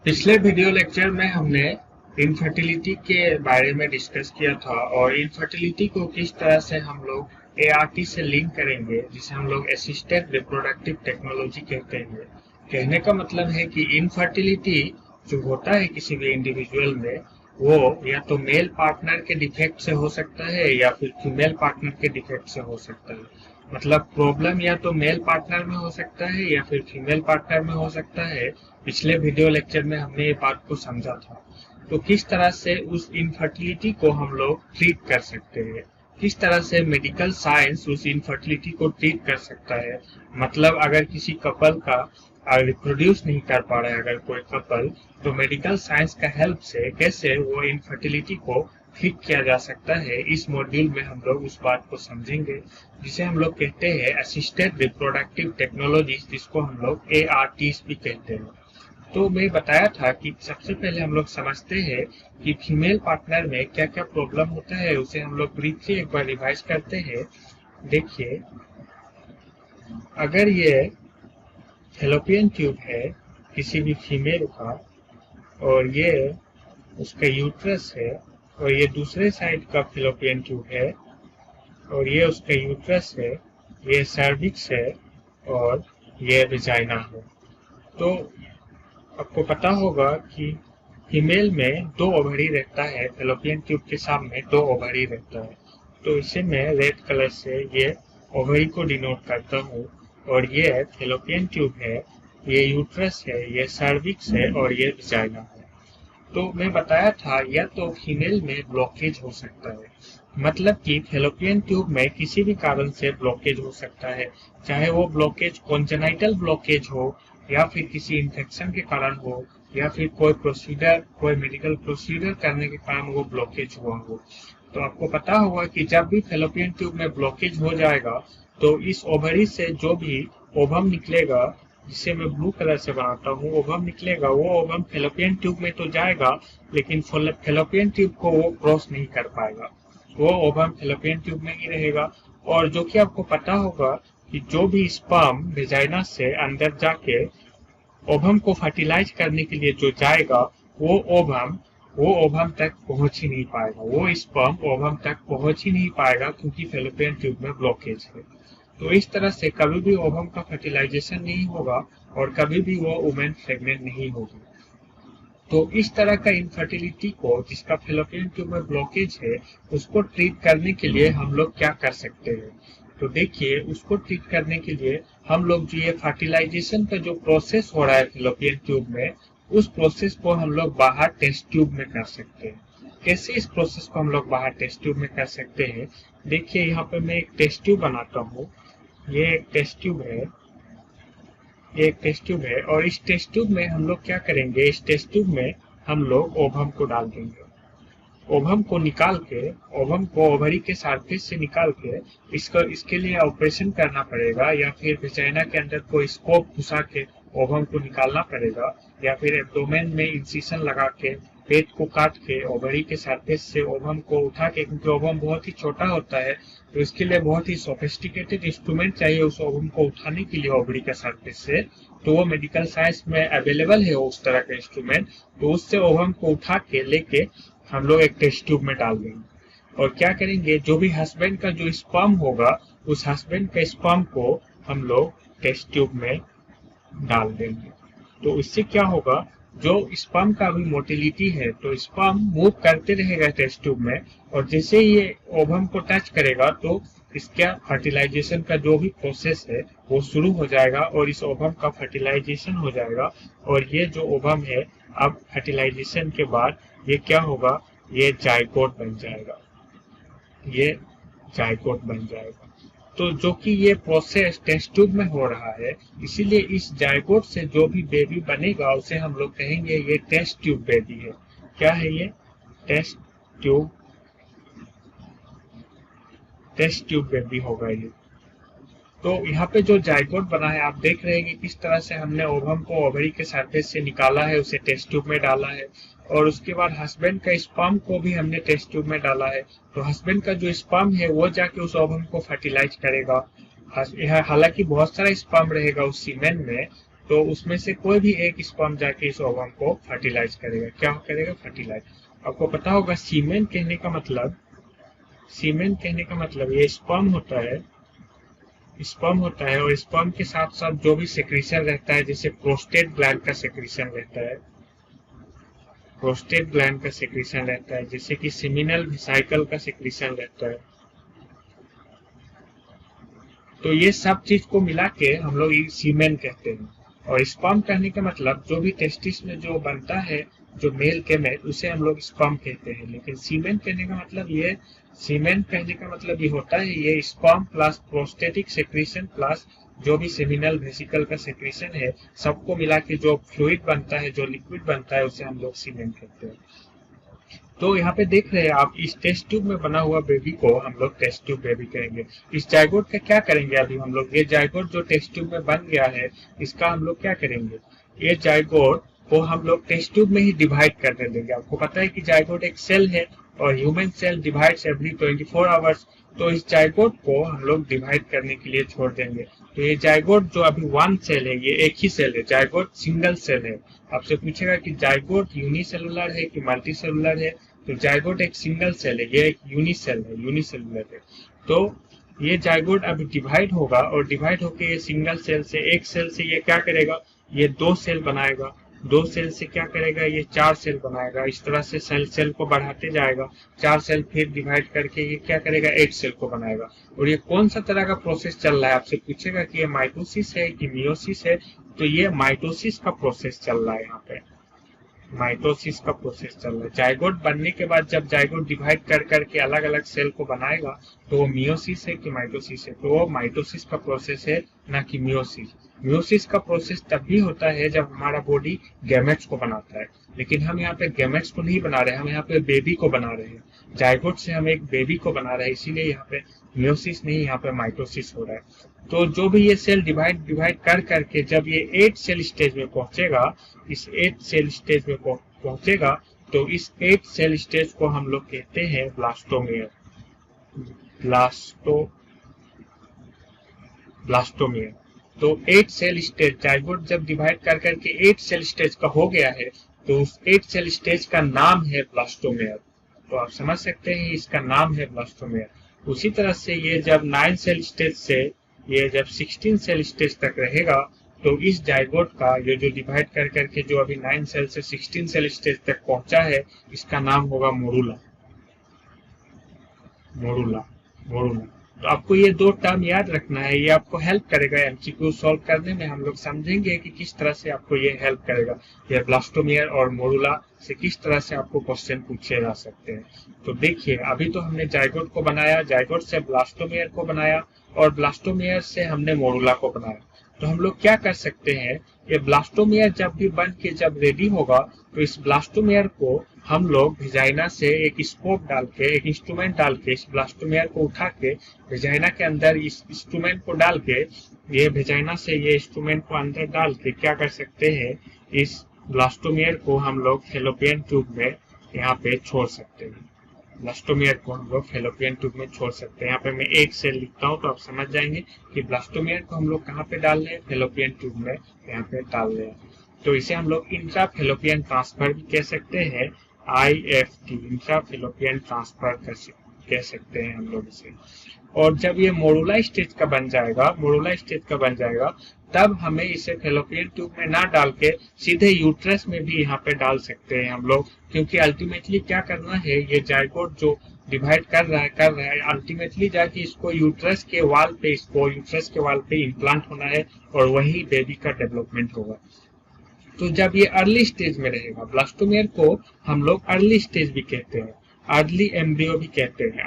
पिछले video lecture में हमने इनफर्टिलिटी के बारे में डिस्कस किया था और इनफर्टिलिटी को किस तरह से हम लोग एआरटी से लिंक करेंगे, जिसे हम लोग असिस्टेड रिप्रोडक्टिव टेक्नोलॉजी कहते हैं। कहने का मतलब है कि इनफर्टिलिटी जो होता है किसी भी इंडिविजुअल में, वो या तो मेल पार्टनर के डिफेक्ट से हो सकता है या फिर फीमेल पार्टनर के डिफेक्ट से हो सकता है। मतलब प्रॉब्लम या तो मेल पार्टनर में हो सकता है या फिर फीमेल पार्टनर में हो सकता है। पिछले वीडियो लेक्चर में हमने ये बात को समझा था। तो किस तरह से उस इनफर्टिलिटी को हम लोग ट्रीट कर सकते हैं, किस तरह से मेडिकल साइंस उस इनफर्टिलिटी को ट्रीट कर सकता है। मतलब अगर किसी कपल का रिप्रोड्यूस नहीं कर पा रहा है अगर कोई कपल, तो मेडिकल साइंस का हेल्प से कैसे वो इनफर्टिलिटी को ठीक किया जा सकता है, इस मॉड्यूल में हम लोग उस बात को समझेंगे, जिसे हम लोग कहते हैं असिस्टेड रिप्रोडक्टिव टेक्नोलॉजी, जिसको हम लोग ARTs भी कहते हैं। तो मैं बताया था कि सबसे पहले हम लोग समझते हैं कि फीमेल पार्टनर में क्या क्या प्रॉब्लम होता है, उसे हम लोग ब्रीफली एक बार रिवाइज करते हैं। देखिए, अगर ये फैलोपियन ट्यूब है किसी भी फीमेल का, और ये उसका यूट्रस है, और ये दूसरे साइड का फैलोपियन ट्यूब है, और ये उसका यूट्रस है, ये सर्विक्स है, और ये विजाइना है। तो आपको पता होगा कि फीमेल में दो ओवरी रहता है, फैलोपियन ट्यूब के सामने दो ओवरी रहता है। तो इसे मैं रेड कलर से ये ओवरी को डिनोट करता हूँ, और ये फैलोपियन ट्यूब है, ये यूट्रस है, ये सर्विक्स है, और ये विजाइना है। तो मैं बताया था या तो फीमेल में ब्लॉकेज हो सकता है, मतलब कि फैलोपियन ट्यूब में किसी भी कारण से ब्लॉकेज हो सकता है, चाहे वो ब्लॉकेज कॉन्जेनाइटल ब्लॉकेज हो, या फिर किसी इन्फेक्शन के कारण हो, या फिर कोई मेडिकल प्रोसीजर करने के कारण वो ब्लॉकेज हुआ हो। तो आपको पता होगा कि जब भी फैलोपियन ट्यूब में ब्लॉकेज हो जाएगा, तो इस ओवरी से जो भी ओवम निकलेगा, जिसे मैं ब्लू कलर से बनाता हूँ, ओवम निकलेगा, वो ओवम फैलोपियन ट्यूब में तो जाएगा, लेकिन फैलोपियन ट्यूब को वो क्रॉस नहीं कर पाएगा, वो ओवम फैलोपियन ट्यूब में ही रहेगा। और जो कि आपको पता होगा कि जो भी स्पर्म वेजाइना से अंदर जाके ओवम को फर्टिलाइज करने के लिए जो जाएगा, वो ओवम तक पहुंच ही नहीं पाएगा, वो स्पर्म ओवम तक पहुंच ही नहीं पाएगा, क्योंकि फैलोपियन ट्यूब में ब्लॉकेज है। तो इस तरह से कभी भी ओवम का फर्टिलाइजेशन नहीं होगा, और कभी भी वो वुमेन प्रेग्नेंट नहीं होगी। तो इस तरह का इनफर्टिलिटी को, जिसका फैलोपियन ट्यूब में ब्लॉकेज है, उसको ट्रीट करने के लिए हम लोग क्या कर सकते हैं। तो देखिए, उसको ट्रीट करने के लिए हम लोग जो ये फर्टिलाइजेशन का जो प्रोसेस हो रहा है फैलोपियन ट्यूब में, उस प्रोसेस को हम लोग बाहर टेस्ट ट्यूब में कर सकते हैं। कैसे इस प्रोसेस को हम लोग बाहर टेस्ट ट्यूब में कर सकते हैं? देखिए, यहाँ पे मैं एक टेस्ट ट्यूब बनाता हूँ। ये एक टेस्ट ट्यूब है, ये एक टेस्ट ट्यूब है, और इस टेस्ट ट्यूब में हम लोग क्या करेंगे, इस टेस्ट ट्यूब में हम लोग ओवम को डाल देंगे। ओवम को निकाल के, ओवम को ओवरी के सरफेस से निकाल के, इसके लिए ऑपरेशन करना पड़ेगा, या फिर वेजाइना के अंदर कोई स्कोप घुसा के ओवम को निकालना पड़ेगा, या फिर एब्डोमेन में इंसिशन लगा के, पेट को काट के ओवरी के सरफेस से ओवम को उठा के, क्योंकि ओवम बहुत ही छोटा होता है, तो इसके लिए बहुत ही सोफिस्टिकेटेड इंस्ट्रूमेंट चाहिए उस ओवम को उठाने के लिए ओवरी के सरफेस से। तो वो मेडिकल साइंस में अवेलेबल है उस तरह का इंस्ट्रूमेंट। तो उससे ओवम को उठा के लेके हम लोग एक टेस्ट ट्यूब में डाल देंगे, और क्या करेंगे, जो भी हस्बैंड का जो स्पर्म होगा, उस हस्बैंड का स्पर्म को हम लोग टेस्ट ट्यूब में डाल देंगे। तो इससे क्या होगा, जो स्पर्म का भी मोटिलिटी है, तो स्पर्म मूव करते रहेगा टेस्ट ट्यूब में, और जैसे ही ये ओवम को टच करेगा, तो इसका फर्टिलाइजेशन का जो भी प्रोसेस है वो शुरू हो जाएगा, और इस ओवम का फर्टिलाइजेशन हो जाएगा। और ये जो ओवम है, अब फर्टिलाइजेशन के बाद ये क्या होगा, ये जाइगोट बन जाएगा, ये जाइगोट बन जाएगा। तो जो कि ये प्रोसेस टेस्ट ट्यूब में हो रहा है, इसीलिए इस जाइगोट से जो भी बेबी बनेगा, उसे हम लोग कहेंगे ये टेस्ट ट्यूब बेबी है। क्या है ये? Test tube, test tube baby होगा ये। तो यहाँ पे जो जाइगोट बना है, आप देख रहे हैं कि किस तरह से हमने ओवम को ओवरी के सरफेस से निकाला है, उसे टेस्ट ट्यूब में डाला है, और उसके बाद हस्बैंड का स्पर्म को भी हमने टेस्ट ट्यूब में डाला है। तो हस्बैंड का जो स्पर्म है वो जाके उस ओवम को फर्टिलाइज करेगा। हालांकि बहुत सारा स्पर्म रहेगा उस सीमेन में, तो उसमें से कोई भी एक स्पर्म जाके इस ओवम को फर्टिलाइज करेगा। क्या करेगा? फर्टिलाइज। आपको पता होगा सीमेन कहने का मतलब ये स्पर्म होता है, और स्पर्म के साथ साथ जो भी सेक्रीशन रहता है, जैसे प्रोस्टेट ग्लैंड का सेक्रीशन रहता है, जैसे कि सेमिनल वेसिकल का सेक्रीशन रहता है। तो ये सब चीज को मिला के हम लोग सीमेन कहते हैं। और स्पर्म कहने का मतलब जो भी टेस्टिस में जो बनता है, जो मेल केमेट, उसे हम लोग स्पर्म कहते हैं। लेकिन सीमेन कहने का मतलब ये होता है, ये sperm plus prostatic secretion plus जो भी सेमिनल वेसिकल का सेक्रीशन है, सबको मिला के जो फ्लूइड बनता है, जो लिक्विड बनता है, उसे हम लोग सीमेन कहते हैं। तो यहाँ पे देख रहे हैं आप, इस टेस्ट ट्यूब में बना हुआ बेबी को हम लोग टेस्ट ट्यूब बेबी कहेंगे। इस जायगोट का क्या करेंगे अभी हम लोग? ये जायगोट जो टेस्ट ट्यूब में बन गया है, इसका हम लोग क्या करेंगे? ये जायगोट को हम लोग टेस्ट ट्यूब में ही डिवाइड करने देंगे। आपको पता है कि जायगोट एक सेल है और human cell divides every 24 hours. तो इस जायगोट को हम लोग डिवाइड करने के लिए छोड़ देंगे। तो ये जायगोट जो अभी वन सेल है, ये एक ही सेल है, जायगोट सिंगल सेल है। आपसे पूछेगा कि जायगोट यूनिसेलुलर है कि मल्टीसेलुलर है, तो जायगोट एक सिंगल सेल है, ये एक यूनिसेलुलर है। तो ये जायगोट अभी डिवाइड होगा और डिवाइड होके ये सिंगल सेल से, एक सेल से ये क्या करेगा? ये 2 सेल बनाएगा, 2 सेल से क्या करेगा? ये 4 सेल बनाएगा। इस तरह से सेल को बढ़ाते जाएगा, 4 सेल फिर डिवाइड करके ये क्या करेगा? 8 सेल को बनाएगा। और ये कौन सा तरह का प्रोसेस चल रहा है? आपसे पूछेगा कि ये माइटोसिस है कि मियोसिस है, तो ये माइटोसिस का प्रोसेस चल रहा है। यहाँ पे माइटोसिस का प्रोसेस चल रहा है। जायगोट बनने के बाद जब जायगोट डिवाइड कर करके अलग अलग सेल को बनाएगा, तो वो मियोसिस है कि माइटोसिस है? तो वो माइटोसिस का प्रोसेस है, ना कि मियोसिस। मियोसिस का प्रोसेस तब भी होता है जब हमारा बॉडी गैमेट्स को बनाता है, लेकिन हम यहाँ पे गैमेट्स को नहीं बना रहे, हम यहाँ पे बेबी को बना रहे हैं। जायगोट से हम एक बेबी को बना रहे हैं, इसीलिए यहाँ पे मियोसिस नहीं, यहाँ पे माइटोसिस हो रहा है। तो जो भी ये सेल डिवाइड कर करके जब ये 8 सेल स्टेज में पहुंचेगा, इस 8 सेल स्टेज में पहुंचेगा, तो इस 8 सेल स्टेज को हम लोग कहते हैं ब्लास्टोमेयर। ब्लास्टोमेयर। तो 8 सेल स्टेज, जायगोट जब डिवाइड कर करके 8 सेल स्टेज का हो गया है, तो उस 8 सेल स्टेज का नाम है ब्लास्टोमेयर। तो आप समझ सकते हैं इसका नाम है ब्लास्टोमेयर। उसी तरह से ये जब 9 सेल स्टेज से ये जब 16 सेल स्टेज तक रहेगा, तो इस जायगोट का ये जो डिवाइड कर करके जो अभी 9 सेल से 16 सेल स्टेज तक पहुंचा है, इसका नाम होगा मोरूला। तो आपको ये 2 टर्म याद रखना है, ये आपको हेल्प करेगा एमसीक्यू सॉल्व करने में। हम लोग समझेंगे कि किस तरह से आपको ये हेल्प करेगा, ये ब्लास्टोमेयर और मोरूला से किस तरह से आपको क्वेश्चन पूछे जा सकते हैं। तो देखिए, अभी तो हमने जायगोट को बनाया, जायगोट से ब्लास्टोमेयर को बनाया, और ब्लास्टोमेयर से हमने मोरूला को बनाया। तो हम लोग क्या कर सकते हैं, ये ब्लास्टोमेयर जब भी बन के जब रेडी होगा, तो इस ब्लास्टोमेयर को हम लोग वेजाइना से एक स्कोप डाल के, एक इंस्ट्रूमेंट डाल के, इस ब्लास्टोमेयर को उठा के वेजाइना के अंदर इस इंस्ट्रूमेंट को डाल के, ये वेजाइना से ये इंस्ट्रूमेंट को अंदर डाल के क्या कर सकते हैं, इस ब्लास्टोमेयर को हम लोग फैलोपियन ट्यूब में यहाँ पे छोड़ सकते हैं। ब्लास्टोमेयर को हम लोग फैलोपियन ट्यूब में छोड़ सकते हैं। यहाँ पे मैं एक सेल लिखता हूँ तो आप समझ जाएंगे कि ब्लास्टोमेयर को हम लोग कहाँ पे डाल रहे हैं, फैलोपियन ट्यूब में यहाँ पे डाल रहे हैं। तो इसे हम लोग इंट्रा फैलोपियन ट्रांसफर भी कह सकते हैं, IFT, इंट्रा फैलोपियन ट्रांसफर कह सकते हैं हम लोग इसे। और जब ये मोरूला स्टेज का बन जाएगा, तब हमें इसे फैलोपियन ट्यूब में ना डाल के सीधे यूट्रस में भी यहाँ पे डाल सकते हैं हम लोग, क्योंकि अल्टीमेटली क्या करना है, ये जायगोट जो डिवाइड कर रहा है अल्टीमेटली जाके इसको यूट्रस के वाल पे इम्प्लांट होना है, और वही बेबी का डेवलपमेंट होगा। तो जब ये अर्ली स्टेज में रहेगा, ब्लास्टोमेयर को हम लोग अर्ली स्टेज भी कहते हैं, अर्ली एम्ब्रियो भी कहते हैं,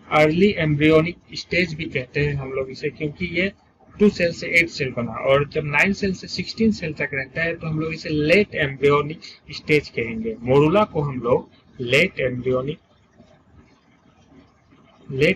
अर्ली एम्ब्रियोनिक स्टेज भी कहते हैं हम लोग इसे, क्योंकि ये 2 सेल से 8 सेल बना, और जब 9 सेल से 16 सेल तक रहता है, तो हम लोग इसे लेट एम्ब्रियोनिक स्टेज कहेंगे। मोरूला को हम लोग लेट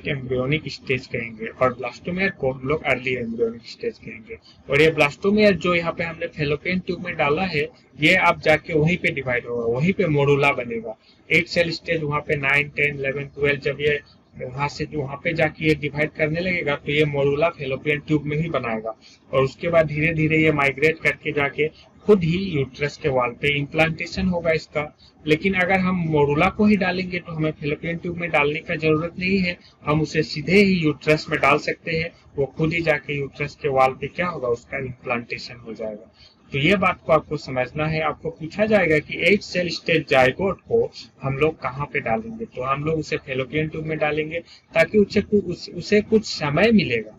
एम्ब्रियोनिक स्टेज कहेंगे, और ब्लास्टोमेयर को हम लोग अर्ली एम्ब्रियोनिक स्टेज कहेंगे। और ये ब्लास्टोमेयर जो यहाँ पे हमने फैलोपियन ट्यूब में डाला है, ये अब जाके वहीं पे डिवाइड होगा, वहीं पे मोरूला बनेगा। 8 सेल स्टेज वहाँ पे 9, 10, 11, 12 जब ये वहां से वहां पे जाके ये डिवाइड करने लगेगा, तो ये मोरुला फेलोपियन ट्यूब में ही बनाएगा और उसके बाद धीरे धीरे ये माइग्रेट करके जाके खुद ही यूट्रस के वॉल पे इम्प्लांटेशन होगा इसका। लेकिन अगर हम मोरुला को ही डालेंगे तो हमें फेलोपियन ट्यूब में डालने का जरूरत नहीं है, हम उसे सीधे ही यूट्रस में डाल सकते हैं। वो खुद ही जाके यूट्रस के वॉल पे क्या होगा, उसका इम्प्लांटेशन हो जाएगा। तो ये बात को आपको समझना है। आपको पूछा जाएगा कि 8 सेल स्टेज जाइगोट को हम लोग कहाँ पे डालेंगे, तो हम लोग उसे फेलोपियन ट्यूब में डालेंगे ताकि उसे कुछ समय मिलेगा,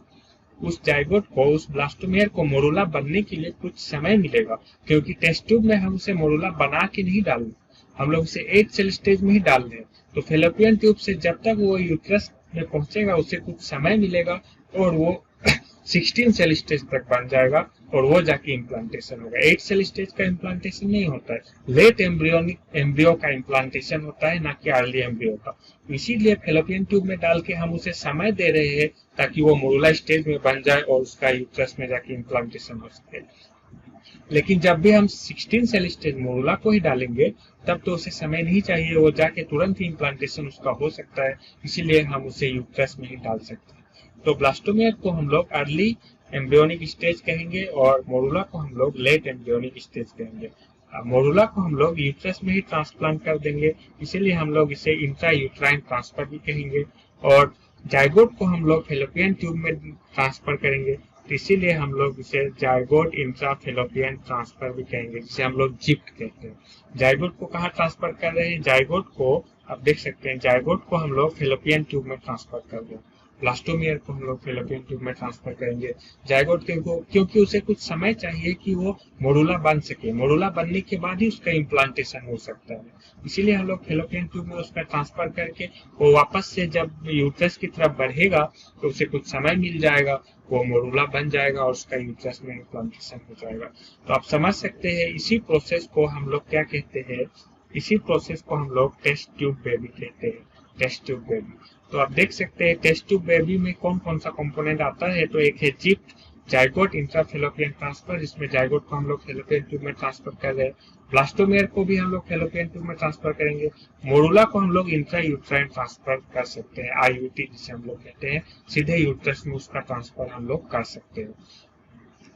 उस जाइगोट को, उस ब्लास्टोमेयर को मोरुला बनने के लिए कुछ समय मिलेगा, क्योंकि टेस्ट ट्यूब में हम उसे मोरुला बना के नहीं डाल रहे, हम लोग उसे 8 सेल स्टेज में ही डाल रहे हैं। तो फेलोपियन ट्यूब से जब तक वो यूट्रस में पहुंचेगा उसे कुछ समय मिलेगा और वो 16 सेल स्टेज तक बन जाएगा और वो जाके इम्प्लांटेशन होगा। 8 सेल स्टेज का इम्प्लांटेशन नहीं होता है, लेट एम्ब्रियो का इम्प्लांटेशन होता है, ना कि अर्ली एम्ब्रियो का। इसीलिए फेलोपियन ट्यूब में डाल के हम उसे समय दे रहे हैं ताकि वो मोरुला स्टेज में बन जाए और उसका यूट्रस में जाके इम्प्लांटेशन हो सके। लेकिन जब भी हम 16 सेल स्टेज मोरुला को ही डालेंगे तब तो उसे समय नहीं चाहिए, वो जाके तुरंत ही इम्प्लांटेशन उसका हो सकता है, इसीलिए हम उसे यूट्रस में ही डाल सकते हैं। तो ब्लास्टोमेयर को हम लोग अर्ली एम्ब्रियोनिक स्टेज कहेंगे और मोरुला को हम लोग लेट एम्ब्रियोनिक स्टेज कहेंगे। मोरुला को हम लोग यूट्रस में ही ट्रांसप्लांट कर देंगे, इसीलिए हम लोग इसे इंट्रा यूट्राइन ट्रांसफर भी कहेंगे। और जाइगोट को हम लोग फेलोपियन ट्यूब में ट्रांसफर करेंगे, तो इसीलिए हम लोग इसे जाइगोट इंट्रा फेलोपियन ट्रांसफर भी कहेंगे, जिसे हम लोग जिप्ट कहते हैं। जाइगोट को कहाँ ट्रांसफर कर रहे हैं, जाइगोट को आप देख सकते हैं, जाइगोट को हम लोग फेलोपियन ट्यूब में ट्रांसफर कर रहे हैं। ब्लास्टोमेयर को हम लोग फेलोपियन ट्यूब में ट्रांसफर करेंगे। जाइगोट को क्योंकि उसे कुछ समय चाहिए कि वो मोरुला बन सके, मोरुला बनने के बाद ही उसका इम्प्लांटेशन हो सकता है, इसीलिए हम लोग फेलोपियन ट्यूब में उसका ट्रांसफर करके वो वापस से जब यूट्रस की तरफ बढ़ेगा तो उसे कुछ समय मिल जाएगा, वो मोरुला बन जाएगा और उसका यूट्रस में इम्प्लांटेशन हो जाएगा। तो आप समझ सकते हैं इसी प्रोसेस को हम लोग क्या कहते हैं, इसी प्रोसेस को हम लोग टेस्ट ट्यूब बेबी कहते हैं, टेस्ट ट्यूब बेबी। तो आप देख सकते हैं टेस्ट ट्यूब बेबी में कौन कौन सा कंपोनेंट आता है, तो एक है जिप्ट, जाइगोट इंट्रा फेलोपियन ट्रांसफर, जिसमें जाइगोट को हम लोग फेलोपियन ट्यूब में ट्रांसफर कर रहे हैं। ब्लास्टोमेयर को भी हम लोग फेलोपियन ट्यूब में ट्रांसफर करेंगे। मोरुला को हम लोग इंट्रा यूट्राइन ट्रांसफर कर सकते हैं, आईयूटी जिसे हम लोग कहते हैं, सीधे यूट्रस में उसका ट्रांसफर हम लोग कर सकते हैं।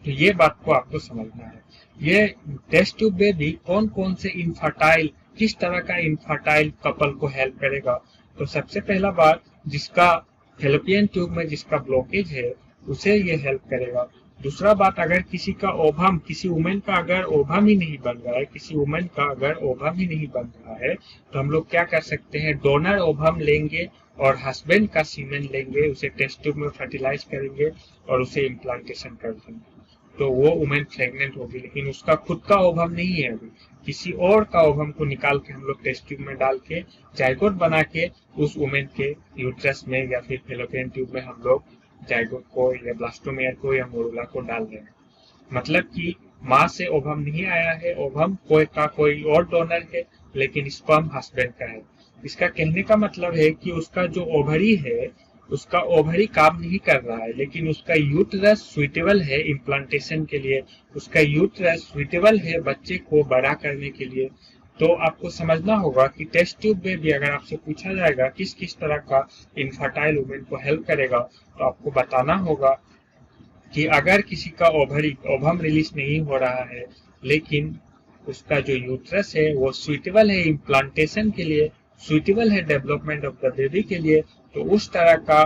तो ये बात को आपको समझना है। ये टेस्ट ट्यूब बेबी कौन कौन से इनफर्टाइल, किस तरह का इनफर्टाइल कपल को हेल्प करेगा, तो सबसे पहला बात, जिसका फेलोपियन ट्यूब में जिसका ब्लॉकेज है उसे ये हेल्प करेगा। दूसरा बात, अगर किसी का ओवम, किसी वुमेन का अगर ओवम ही नहीं बन रहा है, किसी वुमेन का अगर ओवम ही नहीं बन रहा है, तो हम लोग क्या कर सकते हैं, डोनर ओवम लेंगे और हस्बैंड का सीमेन लेंगे, उसे टेस्ट ट्यूब में फर्टिलाइज करेंगे और उसे इम्प्लांटेशन कर देंगे, तो वो वुमेन प्रेग्नेंट होगी। लेकिन उसका खुद का ओवम नहीं है, अभी किसी और का ओवम को निकाल के हम लोग टेस्ट ट्यूब में डाल के जाइगोट बना के उस वुमेन के यूट्रस में या फिर फेलोपियन ट्यूब में हम लोग जाइगोट को या ब्लास्टोमेयर को या मोरुला को डाल रहे हैं। मतलब कि माँ से ओवम नहीं आया है, ओवम कोई और डोनर है, लेकिन स्पर्म हस्बैंड का है। इसका कहने का मतलब है कि उसका जो ओवरी है, उसका ओवरी काम नहीं कर रहा है, लेकिन उसका यूट्रस सुइटेबल है इम्प्लांटेशन के लिए, उसका यूट्रस सुइटेबल है बच्चे को बड़ा करने के लिए। तो आपको समझना होगा कि टेस्ट ट्यूब में भी अगर आपसे पूछा जाएगा किस किस तरह का इनफर्टाइल वुमेन को हेल्प करेगा, तो आपको बताना होगा कि अगर किसी का ओवम रिलीज नहीं हो रहा है, लेकिन उसका जो यूट्रस है वो सुइटेबल है इम्प्लांटेशन के लिए, सुइटेबल है डेवलपमेंट ऑफ द बेबी के लिए, तो उस तरह का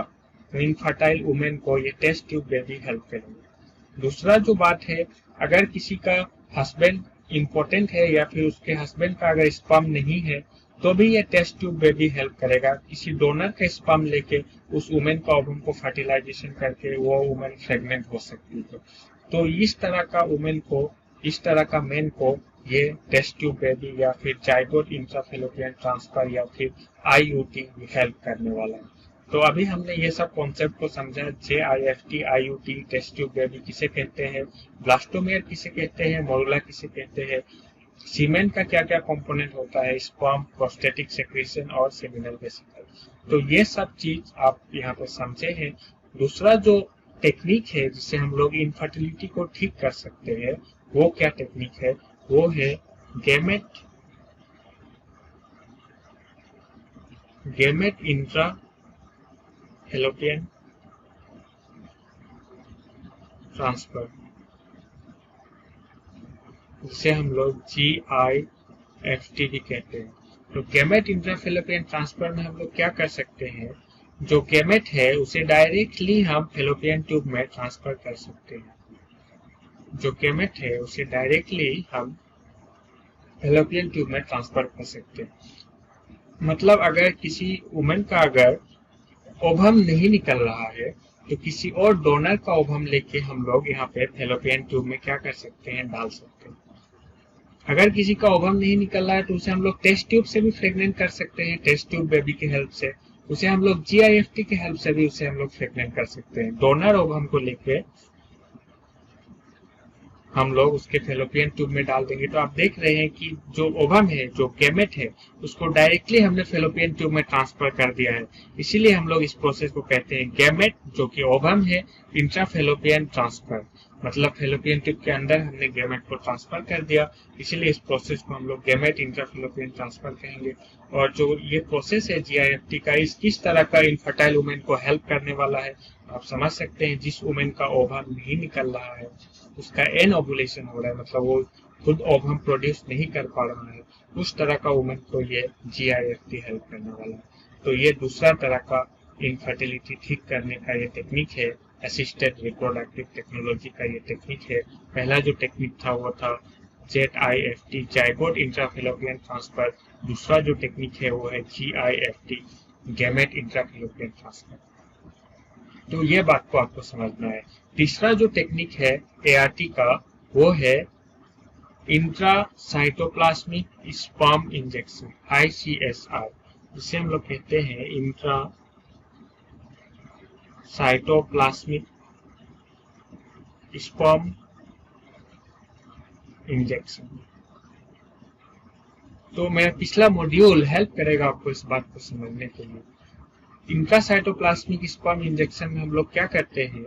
इनफर्टाइल वुमेन को ये टेस्ट ट्यूब बेबी हेल्प करेंगे। दूसरा जो बात है, अगर किसी का हस्बैंड इम्पोर्टेंट है या फिर उसके हस्बैंड का अगर स्पर्म नहीं है, तो भी ये टेस्ट ट्यूब बेबी हेल्प करेगा। किसी डोनर का स्पर्म लेके उस वुमेन का ओवम को फर्टिलाइजेशन करके वो वुमेन प्रेग्नेंट हो सकती है। तो इस तरह का वुमेन को, इस तरह का मेन को ये टेस्ट ट्यूब बेबी या फिर जाइगोट इंट्राफेलोपियन ट्रांसफर या फिर आईयूटी हेल्प करने वाला है। तो अभी हमने ये सब कॉन्सेप्ट को समझा, JIFT, IUT, test tube baby किसे कहते हैं, ब्लास्टोमेयर किसे कहते हैं, मोरुला किसे कहते हैं, सीमेन का क्या क्या कंपोनेंट होता है, स्पर्म, प्रोस्टेटिक सेक्रेशन और सेमिनल वेसिकल। तो ये सब चीज आप यहाँ पर समझे हैं। दूसरा जो टेक्निक है जिससे हम लोग इनफर्टिलिटी को ठीक कर सकते हैं, वो क्या टेक्निक है, वो है गेमेट इंट्रा फैलोपियन ट्रांसफर, जिसे हम लोग GIFT भी कहते हैं। तो गैमेट इंट्राफैलोपियन ट्रांसफर में हम लोग क्या कर सकते हैं, जो गैमेट है उसे डायरेक्टली हम फैलोपियन ट्यूब में ट्रांसफर कर सकते हैं। जो गैमेट है उसे डायरेक्टली हम फैलोपियन ट्यूब में ट्रांसफर कर सकते हैं। मतलब अगर किसी वुमेन का अगर ओवम नहीं निकल रहा है तो किसी और डोनर का ओवम लेके हम लोग यहाँ पे फैलोपियन ट्यूब में क्या कर सकते हैं, डाल सकते हैं। अगर किसी का ओवम नहीं निकल रहा है तो उसे हम लोग टेस्ट ट्यूब से भी प्रेग्नेंट कर सकते हैं, टेस्ट ट्यूब बेबी की हेल्प से। उसे हम लोग GIFT की हेल्प से भी उसे हम लोग प्रेग्नेंट कर सकते हैं। डोनर ओवम को लेके हम लोग उसके फैलोपियन ट्यूब में डाल देंगे। तो आप देख रहे हैं कि जो ओवम है, जो गैमेट है, उसको डायरेक्टली हमने फैलोपियन ट्यूब में ट्रांसफर कर दिया है। इसीलिए हम लोग इस प्रोसेस को कहते हैं गैमेट, जो कि ओवम है, इंट्राफैलोपियन ट्रांसफर। मतलब फैलोपियन ट्यूब के अंदर हमने गैमेट को ट्रांसफर कर दिया, इसीलिए इस प्रोसेस को हम लोग गैमेट इंट्राफैलोपियन ट्रांसफर कहेंगे। और जो ये प्रोसेस है GIFT का, इस किस तरह का इनफर्टाइल वुमेन को हेल्प करने वाला है, आप समझ सकते हैं। जिस वुमेन का ओवम नहीं निकल रहा है, उसका एन ओवुलेशन हो रहा है, मतलब वो खुद ओवम प्रोड्यूस नहीं कर पा रहा है, उस तरह का वुमेन को ये GIFT हेल्प करने वाला है। तो ये दूसरा तरह का इनफर्टिलिटी ठीक करने का ये टेक्निक है, असिस्टेड रिप्रोडक्टिव टेक्नोलॉजी का ये टेक्निक है। पहला जो टेक्निक था वो था ZIFT, जाइगोट इंट्राफैलोपियन ट्रांसफर। दूसरा जो टेक्निक है वो है GIFT, गैमेट इंट्राफैलोपियन ट्रांसफर। तो ये बात को आपको समझना है। तीसरा जो टेक्निक है ART का, वो है इंट्रासाइटोप्लाज्मिक स्पर्म इंजेक्शन, ICSI, जिसे हम लोग कहते हैं इंट्रा साइटोप्लाज्मिक स्पर्म इंजेक्शन। तो मेरा पिछला मॉड्यूल हेल्प करेगा आपको इस बात को समझने के लिए। इंट्रासाइटोप्लाज्मिक स्पर्म इंजेक्शन में हम लोग क्या करते हैं,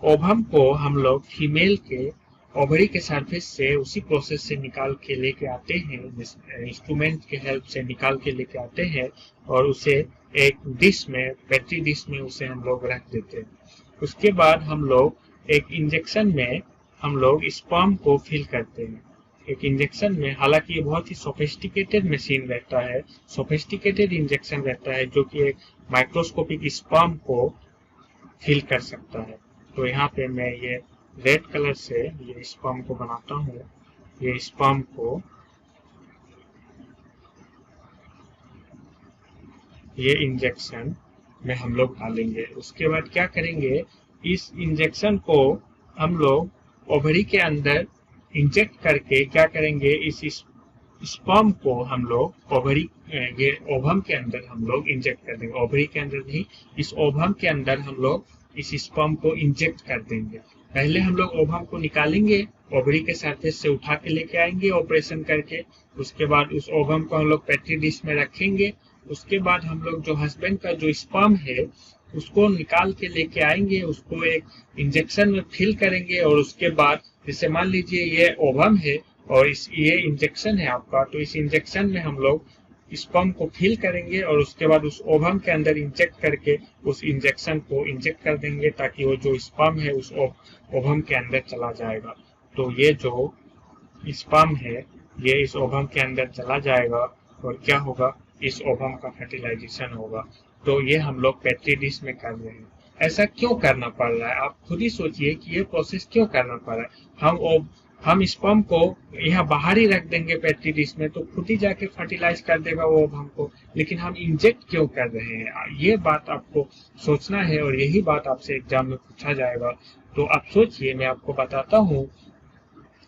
ओवम को हम लोग फीमेल के ओवरी के सरफेस से उसी प्रोसेस से निकाल के लेके आते हैं, इंस्ट्रूमेंट के हेल्प से निकाल के लेके आते हैं और उसे एक डिश में, पेट्री डिश में उसे हम लोग रख देते हैं। उसके बाद हम लोग एक इंजेक्शन में हम लोग स्पर्म को फिल करते हैं। एक इंजेक्शन में, हालांकि ये बहुत ही सोफिस्टिकेटेड मशीन रहता है, सोफिस्टिकेटेड इंजेक्शन रहता है, जो कि एक माइक्रोस्कोपिक स्पर्म को फिल कर सकता है। तो यहाँ पे मैं ये रेड कलर से ये स्पर्म को बनाता हूँ। ये स्पर्म को ये इंजेक्शन में हम लोग डालेंगे। उसके बाद क्या करेंगे, इस इंजेक्शन को हम लोग ओवरी के अंदर इंजेक्ट करके क्या करेंगे, इस स्पर्म को हम लोग ओवरी, ये ओवम के अंदर हम लोग इंजेक्ट कर देंगे। ओवरी के अंदर नहीं, इस ओवम के अंदर हम लोग इस स्पर्म को इंजेक्ट कर देंगे। पहले हम लोग ओवम को निकालेंगे, ओवरी के सरफेस से उठा के लेके आएंगे ऑपरेशन करके। उसके बाद उस ओवम को हम लोग पेट्री डिश में रखेंगे। उसके बाद हम लोग जो हस्बैंड का जो स्पर्म है उसको निकाल के लेके आएंगे, उसको एक इंजेक्शन में फिल करेंगे। और उसके बाद जैसे मान लीजिए ये ओवम है और ये इंजेक्शन है आपका, तो इस इंजेक्शन में हम लोग स्पर्म को फिल करेंगे और उसके बाद उस ओवम के अंदर इंजेक्ट करके उस इंजेक्शन को इंजेक्ट कर देंगे, ताकि वो जो स्पर्म है उस ओवम के अंदर चला जाएगा। तो ये जो स्पर्म है ये इस ओवम के अंदर चला जाएगा और क्या होगा, इस ओवम का फर्टिलाइजेशन होगा। तो ये हम लोग पेट्री डिश में कर रहे हैं। ऐसा क्यों करना पड़ रहा है, आप खुद ही सोचिए कि ये प्रोसेस क्यों करना पड़ रहा है। हम स्पर्म को यहाँ बाहर ही रख देंगे पेट्री डिश में, तो खुद ही जाके फर्टिलाइज कर देगा वो ओवम को। लेकिन हम इंजेक्ट क्यों कर रहे हैं, ये बात आपको सोचना है और यही बात आपसे एग्जाम में पूछा जाएगा। तो आप सोचिए, मैं आपको बताता हूँ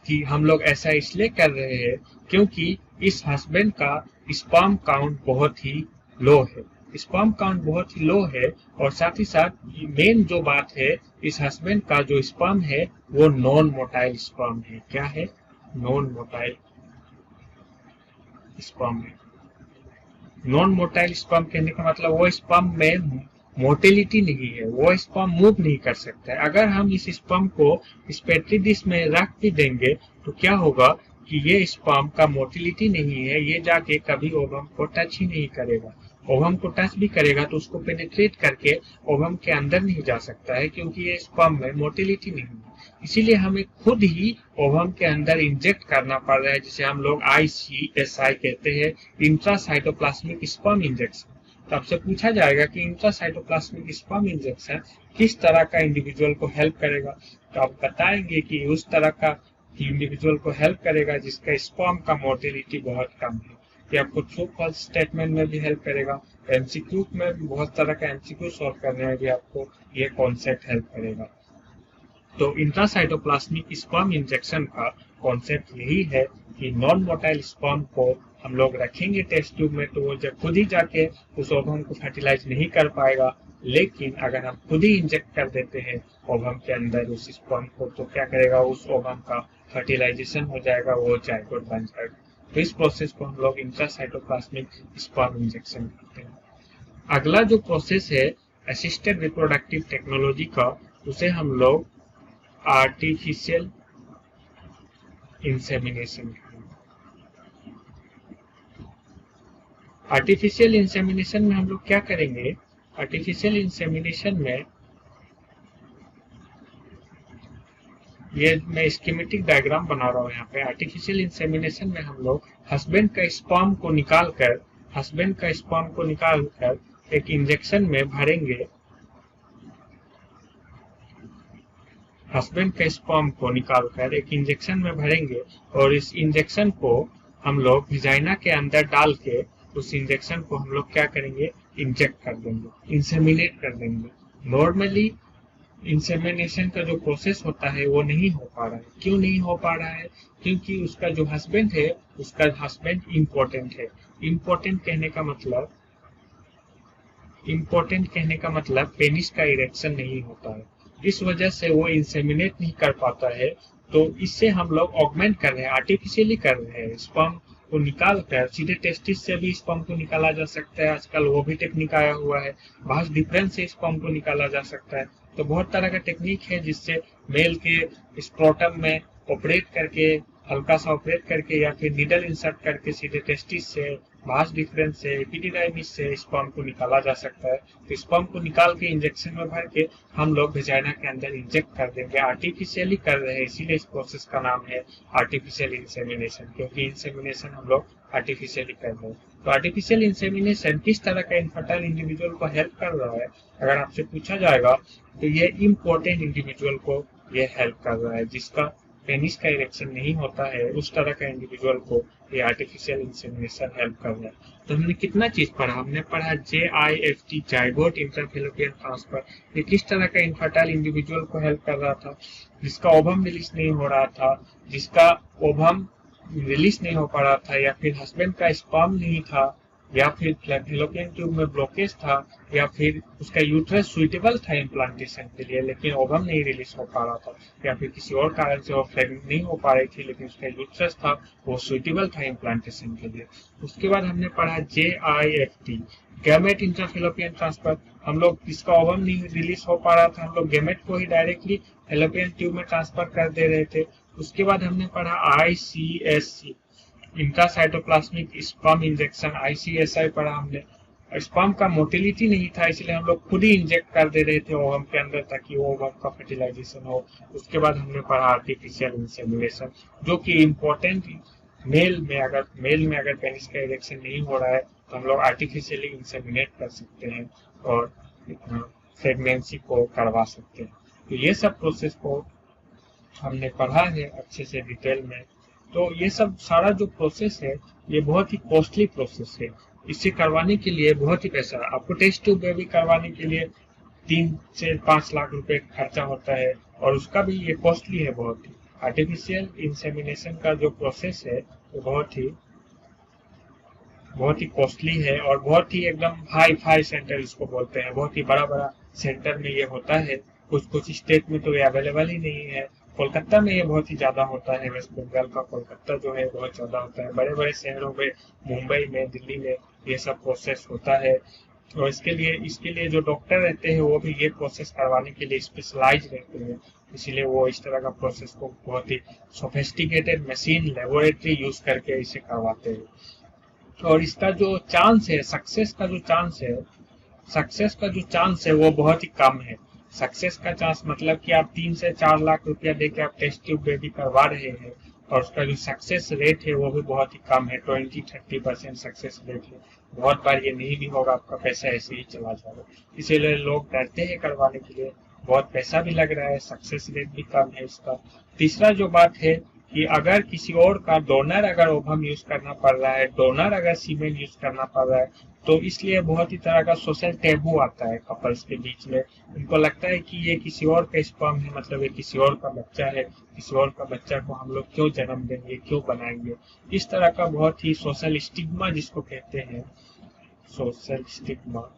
कि हम लोग ऐसा इसलिए कर रहे हैं क्योंकि इस हस्बैंड का स्पर्म काउंट बहुत ही लो है। स्पर्म काउंट बहुत ही लो है और साथ ही साथ मेन जो बात है, इस हस्बैंड का जो स्पर्म है वो नॉन मोटाइल स्पर्म है। क्या है, नॉन मोटाइल स्पर्म है। नॉन मोटाइल स्पर्म कहने का मतलब वो स्पर्म में मोटिलिटी नहीं है, वो स्पर्म मूव नहीं कर सकता है। अगर हम इस स्पर्म को इस पेट्री डिश में रख भी देंगे तो क्या होगा कि ये स्पर्म का मोटिलिटी नहीं है, ये जाके कभी ओवम को टच ही नहीं करेगा। ओवम को टच भी करेगा तो उसको पेनिट्रेट करके ओवम के अंदर नहीं जा सकता है, क्योंकि ये स्पर्म में मोटिलिटी नहीं है। इसीलिए हमें खुद ही ओवम के अंदर इंजेक्ट करना पड़ रहा है, जिसे हम लोग ICSI कहते हैं, इंट्रासाइटोप्लाज्मिक स्पर्म इंजेक्शन। तो आपसे पूछा जाएगा कि इंट्रासाइटोप्लाज्मिक स्पर्म इंजेक्शन किस तरह का इंडिविजुअल को हेल्प करेगा, तो आप बताएंगे कि उस तरह का इंडिविजुअल को हेल्प करेगा जिसका स्पर्म का मोटिलिटी बहुत कम है। ये आपको ट्रू फॉल्स स्टेटमेंट में भी हेल्प करेगा, एमसीक्यू में बहुत तरह का एमसीक्यू सॉल्व करने में भी आपको ये कॉन्सेप्ट हेल्प करेगा। तो इंट्रासाइटोप्लाज्मिक स्पर्म इंजेक्शन का कॉन्सेप्ट यही है कि नॉन मोटाइल स्पर्म को हम लोग रखेंगे टेस्ट ट्यूब में, तो वो जब खुद ही जाके उस ओवम को फर्टिलाइज नहीं कर पाएगा, लेकिन अगर हम खुद ही इंजेक्ट कर देते हैं ओवम के अंदर उस स्पर्म को, तो क्या करेगा, उस ओवम का फर्टिलाइजेशन हो जाएगा, वो जाइगोट बन जाएगा। तो इस प्रोसेस को हम लोग इंट्रासाइटोप्लाज्मिक स्पर्म इंजेक्शन करते हैं। अगला जो प्रोसेस है असिस्टेड रिप्रोडक्टिव टेक्नोलॉजी का, उसे हम लोग आर्टिफिशियल इंसेमिनेशन। आर्टिफिशियल इंसेमिनेशन में हम लोग क्या करेंगे, आर्टिफिशियल इंसेमिनेशन में ये मैं स्कीमेटिक डायग्राम बना रहा हूँ यहाँ पे। आर्टिफिशियल इंसेमिनेशन में हम लोग हस्बैंड का स्पर्म को निकालकर एक इंजेक्शन में भरेंगे, हस्बैंड के स्पर्म को निकालकर एक इंजेक्शन में भरेंगे, और इस इंजेक्शन को हम लोग विजाइना के अंदर डाल के उस इंजेक्शन को हम लोग क्या करेंगे, इंजेक्ट कर देंगे, इंसेमिनेट कर देंगे। नॉर्मली इंसेमिनेशन का जो प्रोसेस होता है वो नहीं हो पा रहा है। क्यों नहीं हो पा रहा है? क्योंकि उसका जो हस्बैंड है, उसका हस्बैंड इम्पोर्टेंट है। इम्पोर्टेंट कहने का मतलब पेनिस का इरेक्शन नहीं होता है, इस वजह से वो इंसेमिनेट नहीं कर पाता है। तो इससे हम लोग ऑगमेंट कर रहे हैं, आर्टिफिशियली कर रहे हैं। स्पर्म को निकाल कर सीधे टेस्टिस से भी स्पर्म को निकाला जा सकता है, आजकल वो भी टेक्निक आया हुआ है। भास डिफरेंस से स्पर्म को निकाला जा सकता है। तो बहुत तरह का टेक्निक है जिससे मेल के स्क्रोटम में ऑपरेट करके, हल्का सा ऑपरेट करके, या फिर निडल इंसर्ट करके सीधे टेस्टिस से, भास डिफरेंस से, एपिडिडाइमिस से स्पर्म को निकाला जा सकता है। तो स्पर्म को निकाल के इंजेक्शन में भर के हम लोग वेजाइना के अंदर इंजेक्ट कर देंगे। आर्टिफिशियली कर रहे हैं, इसीलिए इस प्रोसेस का नाम है आर्टिफिशियल इंसेमिनेशन, क्योंकि इंसेमिनेशन हम लोग आर्टिफिशियली कर रहे हैं। तो आर्टिफिशियल इंसेमिनेशन किस तरह का इनफर्टाइल इंडिविजुअल को हेल्प कर रहा है, अगर आपसे पूछा जाएगा तो ये इम्पोर्टेंट इंडिविजुअल को ये हेल्प कर रहा है, जिसका पेनिस का इरेक्शन नहीं होता है, उस तरह का इंडिविजुअल को ये आर्टिफिशियल इंसेमिनेशन हेल्प कर रहा है। तो हमने कितना चीज पढ़ा? हमने पढ़ा JIFT, जाइगोट इंट्राफैलोपियन ट्रांसफर, ये किस तरह का इनफर्टाइल इंडिविजुअल को हेल्प कर रहा था, जिसका ओवम रिलीज नहीं हो रहा था, जिसका ओवम रिलीज नहीं हो पा रहा था, या फिर हस्बैंड का स्पर्म नहीं था, या फिर फैलोपियन ट्यूब में ब्लॉकेज था, या फिर उसका यूट्रस सुइटेबल था इम्प्लांटेशन के लिए लेकिन ओवम नहीं रिलीज हो पा रहा था, या फिर किसी और कारण से वो प्रेग्नेंट नहीं हो पा रही थी लेकिन उसका यूट्रस था, वो सुइटेबल था इम्प्लांटेशन के लिए। उसके बाद हमने पढ़ा JIFT, गैमेट इंट्राफैलोपियन ट्रांसफर। हम लोग जिसका ओवम नहीं रिलीज हो पा रहा था, हम लोग गैमेट को ही डायरेक्टली फैलोपियन ट्यूब में ट्रांसफर कर दे रहे थे। उसके बाद हमने पढ़ा ICSI, intracytoplasmic sperm injection, ICSI पढ़ा हमने। स्पर्म का मोटिलिटी नहीं था, इसलिए हम लोग खुद ही इंजेक्ट कर दे रहे थे ओवम के अंदर ताकि वो ओवम का फर्टिलाइजेशन हो। उसके बाद हमने पढ़ा आर्टिफिशियल इंसेमिनेशन, जो कि इम्पोर्टेंट मेल में अगर पेनिस का इरेक्शन नहीं हो रहा है तो हम लोग आर्टिफिशियली इंसेमिनेट कर सकते हैं और प्रेगनेंसी को करवा सकते हैं। तो ये सब प्रोसेस को हमने पढ़ा है अच्छे से डिटेल में। तो ये सब सारा जो प्रोसेस है ये बहुत ही कॉस्टली प्रोसेस है। इसे करवाने के लिए बहुत ही पैसा, आपको टेस्ट ट्यूब बेबी करवाने के लिए 3 से 5 लाख रुपए खर्चा होता है और उसका भी ये कॉस्टली है बहुत ही। आर्टिफिशियल इंसेमिनेशन का जो प्रोसेस है वो बहुत ही कॉस्टली है और बहुत ही एकदम हाई फाई सेंटर इसको बोलते हैं। बहुत ही बड़ा बड़ा सेंटर में ये होता है, कुछ स्टेट में तो ये अवेलेबल ही नहीं है। कोलकाता में ये बहुत ही ज्यादा होता है, वेस्ट बंगाल का कोलकाता जो है बहुत ज्यादा होता है। बड़े बड़े शहरों में, मुंबई में, दिल्ली में ये सब प्रोसेस होता है और इसके लिए जो डॉक्टर रहते हैं वो भी ये प्रोसेस करवाने के लिए स्पेशलाइज रहते हैं, इसीलिए वो इस तरह का प्रोसेस को बहुत ही सोफिस्टिकेटेड मशीन, लेबोरेटरी यूज करके इसे करवाते हैं। और इसका जो चांस है, सक्सेस का जो चांस है वो बहुत ही कम है। सक्सेस का चांस मतलब कि आप 3 से 4 लाख रुपया देके आप टेस्ट ट्यूब बेबी करवा रहे हैं और उसका जो सक्सेस रेट है वो भी बहुत ही कम है, 20-30% सक्सेस रेट है। बहुत बार ये नहीं भी होगा, आपका पैसा ऐसे ही चला जाएगा। इसीलिए लोग डरते हैं करवाने के लिए, बहुत पैसा भी लग रहा है, सक्सेस रेट भी कम है इसका। तीसरा जो बात है कि अगर किसी और का डोनर अगर ओवम यूज करना पड़ रहा है, डोनर अगर सीमेन यूज करना पड़ रहा है, तो इसलिए बहुत ही तरह का सोशल टेबू आता है कपल्स के बीच में। उनको लगता है कि ये किसी और का स्पर्म है, मतलब ये किसी और का बच्चा है, किसी और का बच्चा को हम लोग क्यों जन्म देंगे, क्यों बनाएंगे। इस तरह का बहुत ही सोशल स्टिग्मा जिसको कहते हैं, सोशल स्टिग्मा,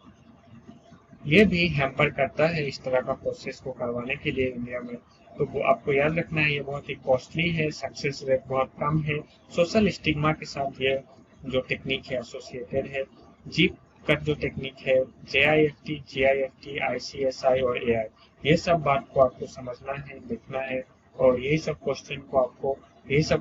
ये भी हैम्पर करता है इस तरह का प्रोसेस को करवाने के लिए इंडिया में। तो वो आपको याद रखना है, ये बहुत ही कॉस्टली है, सक्सेस रेट बहुत कम है, सोशल स्टिग्मा के साथ ये जो टेक्निक है एसोसिएटेड है। जीप कट जो टेक्निक है, JIFT, GIFT, ICSI और AI, ये सब बात को आपको समझना है, देखना है। और यही सब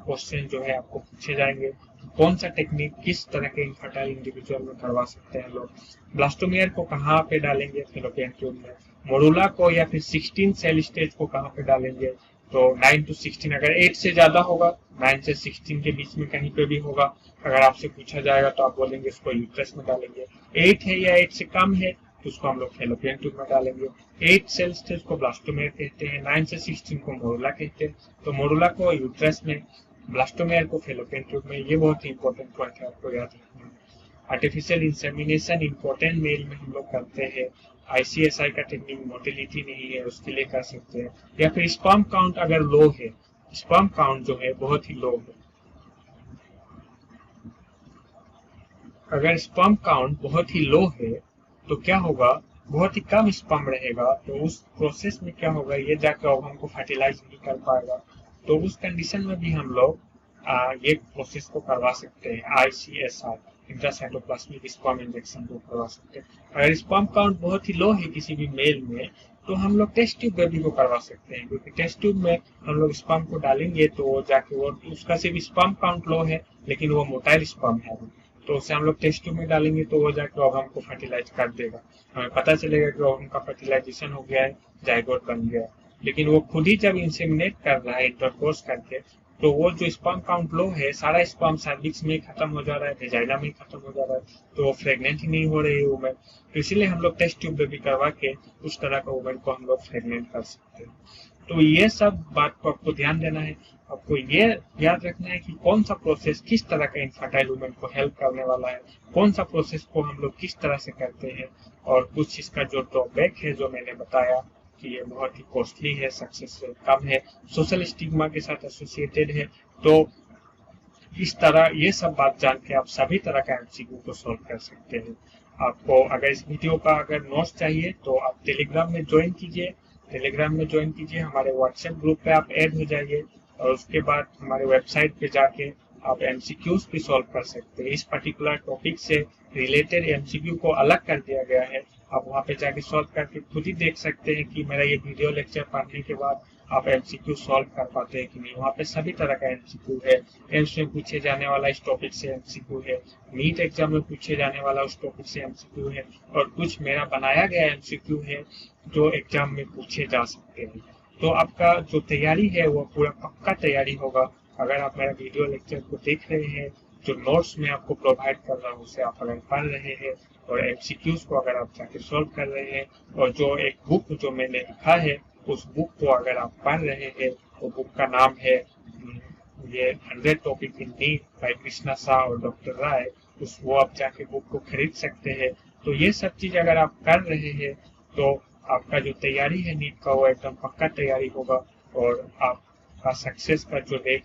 क्वेश्चन जो है आपको पूछे जाएंगे। कौन सा टेक्निक किस तरह के इनफर्टाइल इंडिविजुअल में करवा सकते हैं लोग, ब्लास्टोमियर को कहाँ पे डालेंगे फैलोपियन ट्यूब में, मोडुला को या फिर 16 सेल स्टेज को कहाँ पे डालेंगे। तो 9 to 16, अगर 8 से ज्यादा होगा, 9 से 16 के बीच में कहीं पे भी होगा, अगर आपसे पूछा जाएगा तो आप बोलेंगे इसको यूट्रस में डालेंगे। 8 है या 8 से कम है तो उसको हम लोग फैलोपियन ट्यूब में डालेंगे। 8 सेल स्टेज को ब्लास्टोमेयर कहते हैं, 9 से 16 को मोडुला कहते हैं। तो मोडुला को यूट्रस में, ब्लास्टोमेयर को फैलोपियन ट्यूब में। ये बहुत ही इंपॉर्टेंट पॉइंट है, आपको याद रखना है। आर्टिफिशियल इंसेमिनेशन इम्पोर्टेंट मेल में हम लोग करते हैं। ICSI का टेक्निक मोटिलिटी नहीं है उसके लिए कर सकते हैं। या फिर स्पर्म काउंट अगर लो है, स्पर्म काउंट जो है बहुत ही लो है, अगर स्पर्म काउंट बहुत ही लो है तो क्या होगा, बहुत ही कम स्पर्म रहेगा, तो उस प्रोसेस में क्या होगा, ये जाकर ओवम को फर्टिलाइज नहीं कर पाएगा। तो उस कंडीशन में भी हम लोग ये प्रोसेस को करवा सकते हैं, ICSI, इंट्रासाइटोप्लाज्मिक स्पर्म इंजेक्शन को करवा सकते हैं। अगर स्पर्म काउंट बहुत ही लो है किसी भी मेल में, तो हम लोग टेस्ट ट्यूब बेबी को करवा सकते हैं, क्योंकि टेस्ट ट्यूब में हम लोग स्पर्म को डालेंगे तो वो जाके वो, उसका सिर्फ स्पर्म काउंट लो है लेकिन वो मोटाइल स्पर्म है, तो उसे हम लोग टेस्ट ट्यूब में डालेंगे तो वो जाके ओवम को फर्टिलाइज कर देगा। हमें पता चलेगा कि ओवम का फर्टिलाइजेशन हो गया है, जाइगोट बन गया है। लेकिन वो खुद ही जब इंसेमिनेट कर रहा है इंटरकोर्स करके, तो वो जो स्पर्म काउंट लो है, सारा स्पर्म सर्विक्स में खत्म हो जा रहा है, वेजाइना में खत्म हो जा रहा है, तो वो प्रेग्नेंट ही नहीं हो रही है वुमेन। तो इसीलिए हम लोग टेस्ट ट्यूब बेबी करवा के उस तरह का वुमेन को हम लोग प्रेग्नेंट कर सकते हैं। तो ये सब बात को आपको ध्यान देना है। आपको ये याद रखना है कि कौन सा प्रोसेस किस तरह का इनफर्टाइल वुमेन को हेल्प करने वाला है, कौन सा प्रोसेस को हम लोग किस तरह से करते हैं, और कुछ इसका जो ड्रॉबैक है जो मैंने बताया कि ये बहुत ही कॉस्टली है, सक्सेस रेट कम है, सोशल स्टिग्मा के साथ एसोसिएटेड है। तो इस तरह ये सब बात जान के आप सभी तरह का MCQ को सॉल्व कर सकते हैं। आपको अगर इस वीडियो का अगर नोट्स चाहिए तो आप टेलीग्राम में ज्वाइन कीजिए, हमारे व्हाट्सएप ग्रुप पे आप ऐड हो जाइए, और उसके बाद हमारे वेबसाइट पे जाके आप MCQs भी सॉल्व कर सकते हैं। इस पर्टिकुलर टॉपिक से रिलेटेड MCQ को अलग कर दिया गया है, आप वहाँ पे जाके सॉल्व करके खुद ही देख सकते हैं कि मेरा ये वीडियो लेक्चर पढ़ने के बाद आप MCQ सॉल्व कर पाते हैं कि नहीं। वहाँ पे सभी तरह का MCQ है, एम्स में पूछे जाने वाला इस टॉपिक से MCQ है, नीट एग्जाम में पूछे जाने वाला उस टॉपिक से MCQ है, और कुछ मेरा बनाया गया MCQ है जो एग्जाम में पूछे जा सकते हैं। तो आपका जो तैयारी है वो पूरा पक्का तैयारी होगा अगर आप मेरा वीडियो लेक्चर को देख रहे हैं, जो नोट्स मैं आपको प्रोवाइड कर रहा हूँ उसे आप अगर पढ़ रहे हैं, और MCQs को अगर आप जाके सॉल्व कर रहे हैं, और जो एक बुक जो मैंने लिखा है उस बुक को अगर आप पढ़ रहे हैं, वो बुक का नाम है ये 100 topic in NEET by Krishna Shah और डॉक्टर राय, वो आप जाके बुक को खरीद सकते हैं। तो ये सब चीज अगर आप कर रहे हैं तो आपका जो तैयारी है नीट का वो एकदम पक्का तैयारी होगा, और आपका सक्सेस का जो रेट